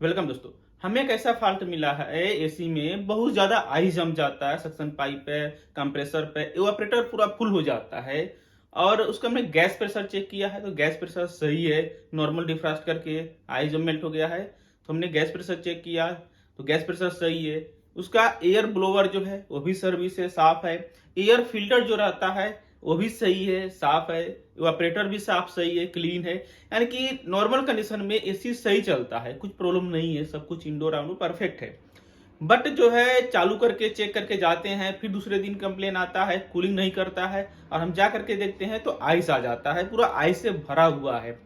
Welcome दोस्तों। हमें एक ऐसा फॉल्ट मिला है एसी में, बहुत ज्यादा आई जम जाता है, सक्शन पाइप पे, कंप्रेसर पे, इवापोरेटर पूरा फुल हो जाता है। और उसका हमने गैस प्रेशर चेक किया है तो गैस प्रेशर सही है, नॉर्मल डिफ्रास्ट करके आई जम मेल्ट हो गया है। तो हमने गैस प्रेशर चेक किया तो गैस प्रेशर सही है। उसका एयर ब्लोअर जो है वो भी सर्विस है, साफ है। एयर फिल्टर जो रहता है वो भी सही है, साफ है। इवापोरेटर भी साफ सही है, क्लीन है। यानी कि नॉर्मल कंडीशन में एसी सही चलता है, कुछ प्रॉब्लम नहीं है, सब कुछ इंडोर आउटडोर परफेक्ट है। बट जो है चालू करके चेक करके जाते हैं, फिर दूसरे दिन कंप्लेन आता है कूलिंग नहीं करता है, और हम जा करके देखते हैं तो आइस आ जाता है, पूरा आइस से भरा हुआ है।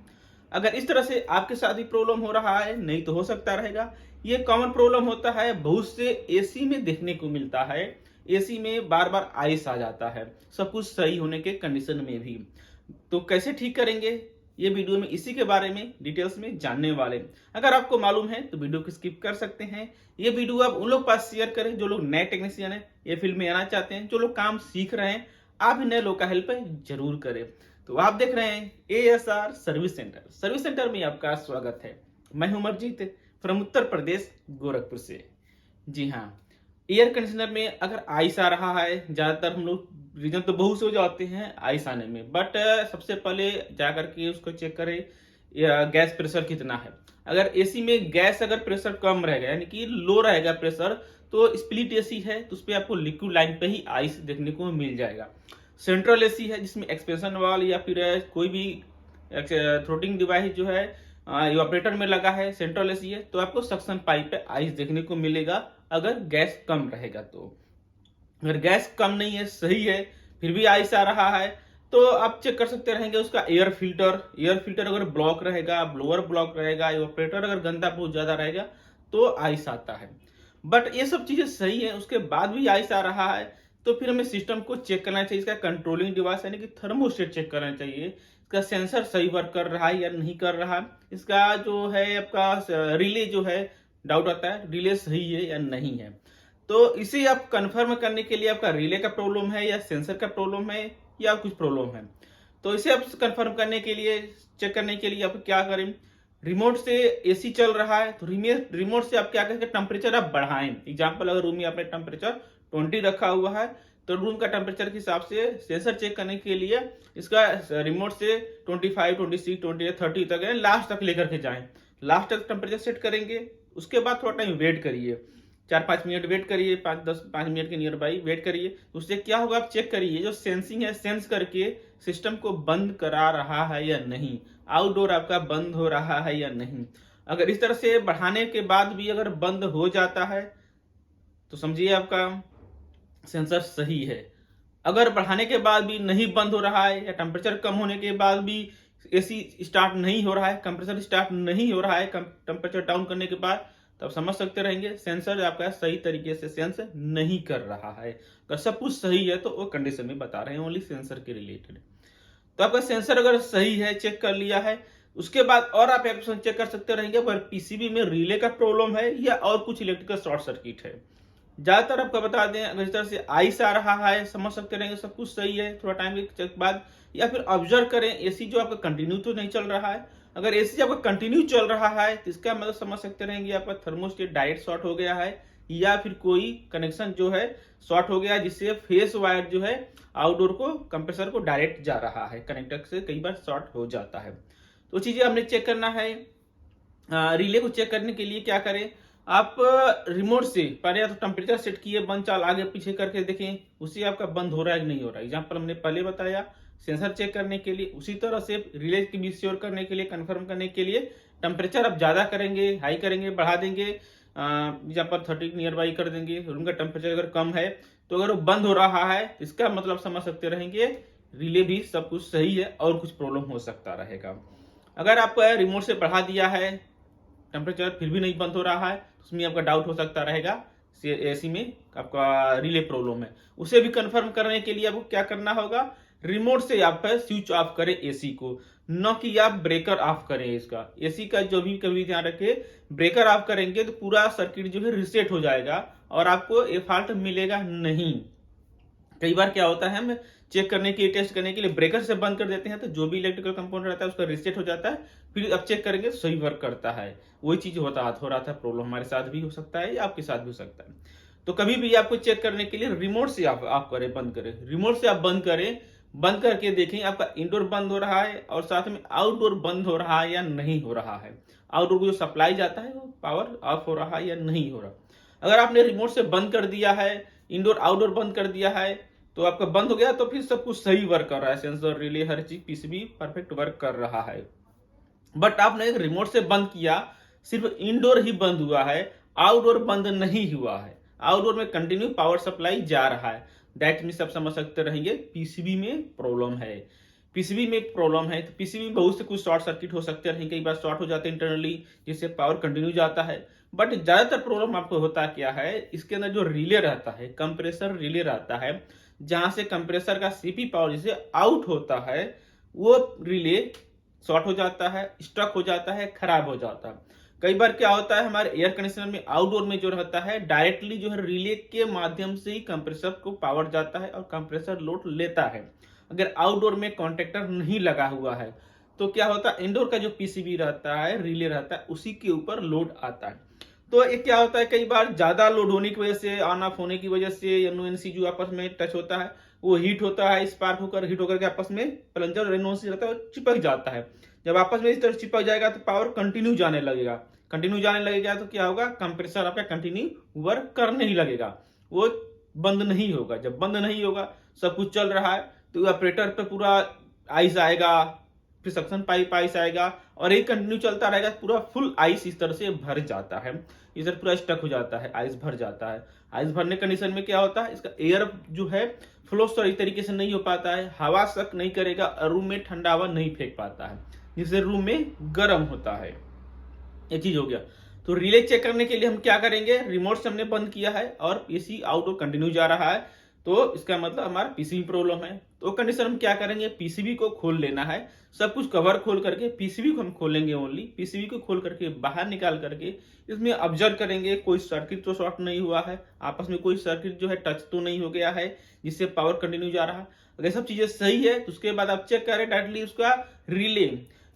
अगर इस तरह से आपके साथ भी प्रॉब्लम हो रहा है, नहीं तो हो सकता रहेगा, ये कॉमन प्रॉब्लम होता है, बहुत से एसी में देखने को मिलता है। एसी में बार बार आइस आ जाता है, सब कुछ सही होने के कंडीशन में भी। तो कैसे ठीक करेंगे, ये वीडियो में इसी के बारे में डिटेल्स में जानने वाले हैं। अगर आपको मालूम है तो वीडियो को स्किप कर सकते हैं। ये वीडियो आप उन लोग पास शेयर करें जो लोग नए टेक्नीशियन है, ये फील्ड में आना चाहते हैं, जो लोग काम सीख रहे हैं। आप भी नए लोग का हेल्प जरूर करें। तो आप देख रहे हैं ASR service centre. Service centre में आपका स्वागत है। मैं हूं अमरजीत फ्रॉम उत्तर प्रदेश गोरखपुर से। जी हाँ, एयर कंडीशनर में अगर आइस आ रहा है, ज्यादातर हम लोग रीजन तो बहुत से हो जाते हैं आइस आने में, बट सबसे पहले जा करके उसको चेक करें गैस प्रेशर कितना है। अगर एसी में गैस अगर प्रेशर कम रहेगा, यानी कि लो रहेगा प्रेशर, तो स्प्लिट एसी है तो उस पर आपको लिक्विड लाइन पे ही आइस देखने को मिल जाएगा। सेंट्रल एसी है जिसमें एक्सपेंशन वाल या फिर कोई भी थ्रोटिंग डिवाइस जो है इवापोरेटर में लगा है, सेंट्रल एसी है, तो आपको सक्शन पाइप पे आइस देखने को मिलेगा अगर गैस कम रहेगा। तो अगर गैस कम नहीं है, सही है, फिर भी आइस आ रहा है, तो आप चेक कर सकते रहेंगे उसका एयर फिल्टर अगर ब्लॉक रहेगा, ब्लोअर ब्लॉक रहेगा, इवापोरेटर अगर गंदा बहुत ज्यादा रहेगा तो आइस आता है। बट ये सब चीजें सही है, उसके बाद भी आइस आ रहा है, तो फिर हमें सिस्टम को चेक करना चाहिए। इसका कंट्रोलिंग डिवाइस यानी कि थर्मोस्टेट चेक करना चाहिए, इसका सेंसर सही वर्क कर रहा है या नहीं कर रहा। इसका जो है आपका रिले जो है, डाउट आता है रिले सही है या नहीं है। तो इसे आप कंफर्म करने के लिए आपका रिले का प्रॉब्लम है या सेंसर का प्रॉब्लम है या कुछ प्रॉब्लम है, तो इसे आप कंफर्म करने के लिए, चेक करने के लिए आप क्या करें, रिमोट से एसी चल रहा है तो रिमोट से आप क्या करेंगे, टेम्परेचर आप बढ़ाएं। एग्जांपल, अगर रूम में आपने टेम्परेचर 20 रखा हुआ है तो रूम का टेम्परेचर के हिसाब से सेंसर चेक करने के लिए इसका रिमोट से 25, 26, 20, 30 तक है, लास्ट तक लेकर के जाएं। लास्ट तक टेम्परेचर सेट करेंगे, उसके बाद थोड़ा टाइम वेट करिए, 4-5 मिनट वेट करिए, 5-10-5 मिनट के नियर बाई वेट करिए। उससे क्या होगा, आप चेक करिए जो सेंसिंग है, सेंस करके सिस्टम को बंद करा रहा है या नहीं, आउटडोर आपका बंद हो रहा है या नहीं। अगर इस तरह से बढ़ाने के बाद भी अगर बंद हो जाता है तो समझिए आपका सेंसर सही है। अगर बढ़ाने के बाद भी नहीं बंद हो रहा है या टेम्परेचर कम होने के बाद भी एसी स्टार्ट नहीं हो रहा है, कंप्रेसर स्टार्ट नहीं हो रहा है टेम्परेचर डाउन करने के बाद, तब समझ सकते रहेंगे सेंसर आपका सही तरीके से सेंस नहीं कर रहा है। अगर सब कुछ सही है तो वो कंडीशन में बता रहे हैं, ओनली सेंसर के रिलेटेड। तो आपका सेंसर अगर सही है, चेक कर लिया है, उसके बाद और आप ऑप्शन चेक कर सकते रहेंगे अगर पीसीबी में रिले का प्रॉब्लम है या और कुछ इलेक्ट्रिकल शॉर्ट सर्किट है। ज्यादातर आपको बता दें, अगर इस तरह से आइस आ रहा है, समझ सकते रहेंगे सब कुछ सही है, थोड़ा टाइम के बाद, या फिर ऑब्जर्व करें एसी जो आपका कंटिन्यू तो नहीं चल रहा है। अगर एसी आपका कंटिन्यू चल रहा है तो इसका मतलब समझ सकते रहेंगे आपका थर्मोस्टेट डायरेक्ट शॉर्ट हो गया है, या फिर कोई कनेक्शन जो है शॉर्ट हो गया, जिससे फेस वायर जो है आउटडोर को कंप्रेसर को डायरेक्ट जा रहा है, कनेक्टर से कई बार शॉर्ट हो जाता है। तो चीजें हमने चेक करना है। रिले को चेक करने के लिए क्या करें, आप रिमोट से पहले या तो टेम्परेचर सेट किए, बंद चाल आगे पीछे करके देखें उससे आपका बंद हो रहा है कि नहीं हो रहा है। एग्जाम्पल हमने पहले बताया, सेंसर चेक करने के लिए, उसी तरह से रिले की भी श्योर करने के लिए, कंफर्म करने के लिए टेम्परेचर आप ज्यादा करेंगे, हाई करेंगे, बढ़ा देंगे, एग्जाम्पल 30 नियर बाई कर देंगे। रूम का टेम्परेचर अगर कम है तो अगर वो बंद हो रहा है, इसका मतलब समझ सकते रहेंगे रिले भी सब कुछ सही है और कुछ प्रॉब्लम हो सकता रहेगा। अगर आप रिमोट से बढ़ा दिया है, टेम्परेचर फिर भी नहीं बंद हो रहा है, उसमें आपका डाउट हो सकता रहेगा एसी में आपका रिले प्रॉब्लम है। उसे भी कंफर्म करने के लिए आपको क्या करना होगा, रिमोट से आप स्विच ऑफ करें एसी को, न कि आप ब्रेकर ऑफ करें। इसका एसी का जो भी कभी ध्यान रखें, ब्रेकर ऑफ करेंगे तो पूरा सर्किट जो है रिसेट हो जाएगा और आपको ये फॉल्ट मिलेगा नहीं। कई बार क्या होता है, हम चेक करने के लिए, टेस्ट करने के लिए ब्रेकर से बंद कर देते हैं तो जो भी इलेक्ट्रिकल कंपोनेंट रहता है उसका रीसेट हो जाता है, फिर अब चेक करेंगे तो सही वर्क करता है। वही चीज हो रहा था प्रॉब्लम हमारे साथ भी हो सकता है या आपके साथ भी हो सकता है। तो कभी भी आपको चेक करने के लिए रिमोट से आप करें, बंद करें, रिमोट से आप बंद करें, बंद करके देखें आपका इंडोर बंद हो रहा है और साथ में आउटडोर बंद हो रहा है या नहीं हो रहा है। आउटडोर को जो सप्लाई जाता है वो पावर ऑफ हो रहा है या नहीं हो रहा। अगर आपने रिमोट से बंद कर दिया है, इंडोर आउटडोर बंद कर दिया है, तो आपका बंद हो गया तो फिर सब कुछ सही वर्क कर रहा है, सेंसर, रिले, हर चीज, पीसीबी परफेक्ट वर्क कर रहा है। बट आपने रिमोट से बंद किया, सिर्फ इंडोर ही बंद हुआ है, आउटडोर बंद नहीं हुआ है, आउटडोर में कंटिन्यू पावर सप्लाई जा रहा है, दैट मीन्स आप समझ सकते रहेंगे पीसीबी में प्रॉब्लम है। पीसीबी में प्रॉब्लम है तो पीसीबी में बहुत से कुछ शॉर्ट सर्किट हो सकते हैं, कई बार शॉर्ट हो जाते हैं इंटरनली, जिससे पावर कंटिन्यू जाता है। बट ज्यादातर प्रॉब्लम आपको होता क्या है, इसके अंदर जो रिले रहता है, कंप्रेसर रिले रहता है, जहां से कंप्रेसर का सीपी पावर जिसे आउट होता है, वो रिले शॉर्ट हो जाता है, स्टक हो जाता है, खराब हो जाता है। कई बार क्या होता है, हमारे एयर कंडीशनर में आउटडोर में जो रहता है डायरेक्टली जो है रिले के माध्यम से ही कंप्रेसर को पावर जाता है और कंप्रेसर लोड लेता है। अगर आउटडोर में कॉन्टेक्टर नहीं लगा हुआ है तो क्या होता है, इंडोर का जो पीसीबी रहता है, रिले रहता है, उसी के ऊपर लोड आता है। तो ये क्या होता है, कई बार ज्यादा लोड होने की वजह से, ऑन ऑफ होने की वजह से एनओएनसी जो आपस में टच होता है वो हीट होता है, स्पार्क होकर हीट होकर के आपस में प्लंजर और एनओएनसी रहता है वो चिपक जाता है। जब आपस में इस तरह चिपक जाएगा तो पावर कंटिन्यू जाने लगेगा, कंटिन्यू जाने लगेगा तो क्या होगा, कंप्रेसर आपका कंटिन्यू वर्क करने ही लगेगा, वो बंद नहीं होगा। जब बंद नहीं होगा, सब कुछ चल रहा है, तो ऑपरेटर पे पूरा आइस आएगा, फिर सक्शन पाइप आइस आएगा और एक कंटिन्यू चलता रहेगा, पूरा फुल आइस इस तरह से भर जाता है, इधर पूरा स्टक हो जाता है, आइस भर जाता है। आइस भरने कंडीशन में क्या होता है, इसका एयर जो है फ्लो सही तरीके से नहीं हो पाता है, हवा सक नहीं करेगा, रूम में ठंडा हवा नहीं फेंक पाता है, जिससे रूम में गर्म होता है। ये चीज हो गया। तो रिले चेक करने के लिए हम क्या करेंगे, रिमोट से हमने बंद किया है और एसी आउटडोर कंटिन्यू जा रहा है, तो इसका मतलब हमारा पीसीबी प्रॉब्लम है। तो कंडीशन हम क्या करेंगे, पीसीबी को खोल लेना है, सब कुछ कवर खोल करके पीसीबी को हम खोलेंगे, ओनली पीसीबी को खोल करके बाहर निकाल करके इसमें ऑब्जर्व करेंगे कोई सर्किट तो शॉर्ट नहीं हुआ है, आपस में कोई सर्किट जो है टच तो नहीं हो गया है जिससे पावर कंटिन्यू जा रहा है। अगर सब चीजें सही है तो उसके बाद आप चेक करें डायरेक्टली उसका रिले,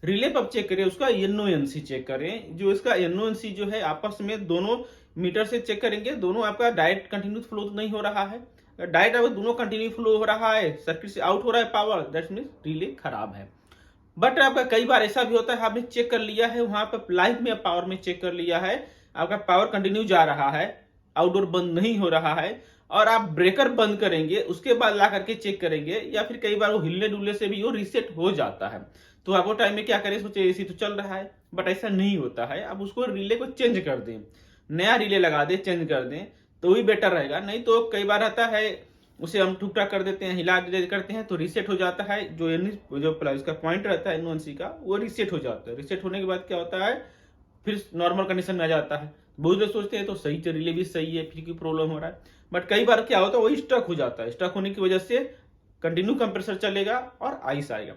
रिले पर चेक करें, उसका एनओएनसी चेक करें, जो इसका एनओएनसी जो है आपस में दोनों मीटर से चेक करेंगे, दोनों आपका डायरेक्ट कंटिन्यू फ्लो तो नहीं हो रहा है। डायरेक्ट अगर दोनों कंटिन्यू फ्लो हो रहा है, सर्किट से आउट हो रहा है पावर, दैट मीन्स रिले खराब है। बट आपका कई बार ऐसा भी होता है, आपने चेक कर लिया है वहां पर लाइव में पावर में चेक कर लिया है, आपका पावर कंटिन्यू जा रहा है, आउटडोर बंद नहीं हो रहा है, और आप ब्रेकर बंद करेंगे उसके बाद ला करके चेक करेंगे, या फिर कई बार वो हिलने डुलने से भी वो रीसेट हो जाता है। तो आप वो टाइम में क्या करें, सोचे एसी तो चल रहा है, बट ऐसा नहीं होता है, आप उसको रिले को चेंज कर दें, नया रिले लगा दें, चेंज कर दें, तो भी बेटर रहेगा। नहीं तो कई बार आता है उसे हम ठुक ठाक कर देते हैं, हिला करते हैं तो रीसेट हो जाता है, जो इसका पॉइंट रहता है एनओएनसी का वो रीसेट हो जाता है। रीसेट होने के बाद क्या होता है, फिर नॉर्मल कंडीशन में आ जाता है। बहुत लोग सोचते हैं तो सही रिले भी सही है, फिर क्यों प्रॉब्लम हो रहा है, बट कई बार क्या होता है वो स्टक हो जाता है, स्टक होने की वजह से कंटिन्यू कंप्रेसर चलेगा और आइस आएगा।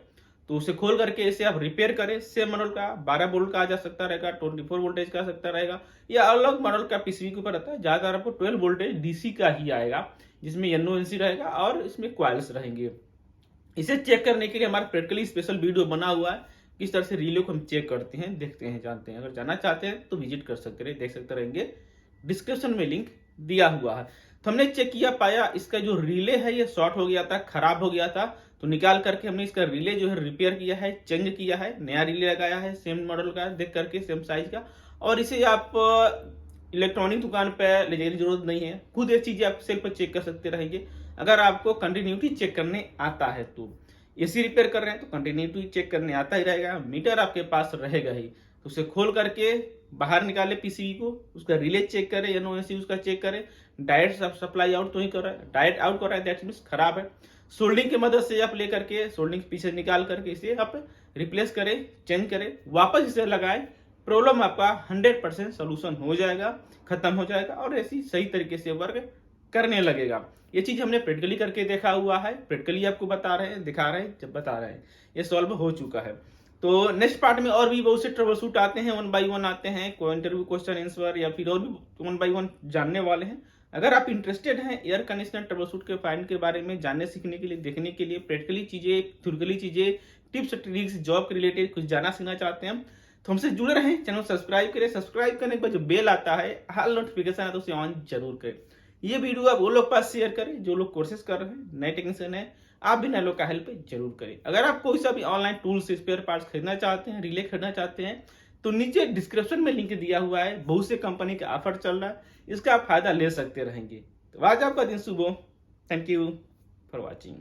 तो उसे खोल करके इसे आप रिपेयर करें, सेम मॉडल का 12 वोल्ट का आ जा सकता रहेगा, 24 वोल्टेज का आ सकता रहेगा, या अलग मॉडल का पीसीबी के ऊपर रहता है, ज्यादातर आपको 12 वोल्टेज डीसी का ही आएगा, जिसमें एनओएनसी रहेगा और इसमें क्वाइल्स रहेंगे। इसे चेक करने के लिए हमारा प्रैक्टिकली स्पेशल वीडियो बना हुआ है, किस तरह से रिले को हम चेक करते हैं, देखते हैं, जानते हैं। अगर जानना चाहते हैं तो विजिट कर सकते रहे, देख सकते रहेंगे, डिस्क्रिप्शन में लिंक दिया हुआ है। तो हमने चेक किया, पाया इसका जो रिले है ये शॉर्ट हो गया था, खराब हो गया था, तो निकाल करके हमने इसका रिले जो है रिपेयर किया है, चेंज किया है, नया रिले लगाया है सेम मॉडल का देख करके, सेम साइज का। और इसे आप इलेक्ट्रॉनिक दुकान पे ले जाने की जरूरत नहीं है, खुद ये चीजें आप सेल पर चेक कर सकते रहेंगे। अगर आपको कंटिन्यूटी चेक करने आता है तो, एसी रिपेयर कर रहे हैं तो कंटिन्यूटी चेक करने आता ही रहेगा, मीटर आपके पास रहेगा ही, तो उसे खोल करके बाहर निकाले पीसीबी को, उसका रिले चेक करें, एनओएनसी उसका चेक करें, डायरेक्ट सप्लाई आउट तो नहीं कर रहा है, डायरेक्ट आउट कर रहा है, दैट मीन्स खराब है। सोल्डिंग की मदद से आप लेकर के सोल्डिंग पीछे निकाल करके इसे आप रिप्लेस करें, चेंज करें, वापस इसे लगाएं, प्रॉब्लम आपका 100% सोल्यूशन हो जाएगा, खत्म हो जाएगा और ऐसी सही तरीके से वर्क करने लगेगा। ये चीज हमने प्रैक्टिकली करके देखा हुआ है, प्रैक्टिकली आपको बता रहे हैं, दिखा रहे हैं, जब बता रहे हैं, ये सॉल्व हो चुका है। तो नेक्स्ट पार्ट में और भी बहुत से ट्रबल शूट आते हैं, 1 बाय 1 आते हैं, कोई इंटरव्यू क्वेश्चन आंसर या फिर और भी 1 बाय 1 जानने वाले हैं। अगर आप इंटरेस्टेड हैं एयर कंडीशनर ट्रबल शूट के फाइंड के बारे में जानने सीखने के लिए, देखने के लिए, प्रैक्टिकली चीज़ें, थ्योरिकली चीज़ें, टिप्स ट्रिक्स, जॉब के रिलेटेड कुछ जानना सीखना चाहते हैं तो हमसे जुड़े रहें, चैनल सब्सक्राइब करें। सब्सक्राइब करने के बाद जो बेल आता है, हाल नोटिफिकेशन आता है, उसे ऑन जरूर करें। ये वीडियो आप वो लोग पास शेयर करें जो लोग कोर्सेज कर रहे हैं, नए टेक्नीशियन है। आप भी नए लोग का हेल्प जरूर करें। अगर आप कोई सा भी ऑनलाइन टूल्स, स्पेयर पार्ट्स खरीदना चाहते हैं, रिले खरीदना चाहते हैं, तो नीचे डिस्क्रिप्शन में लिंक दिया हुआ है। बहुत से कंपनी का ऑफर चल रहा है, इसका आप फायदा ले सकते रहेंगे। तो आज आपका दिन शुभ हो। Thank you for watching.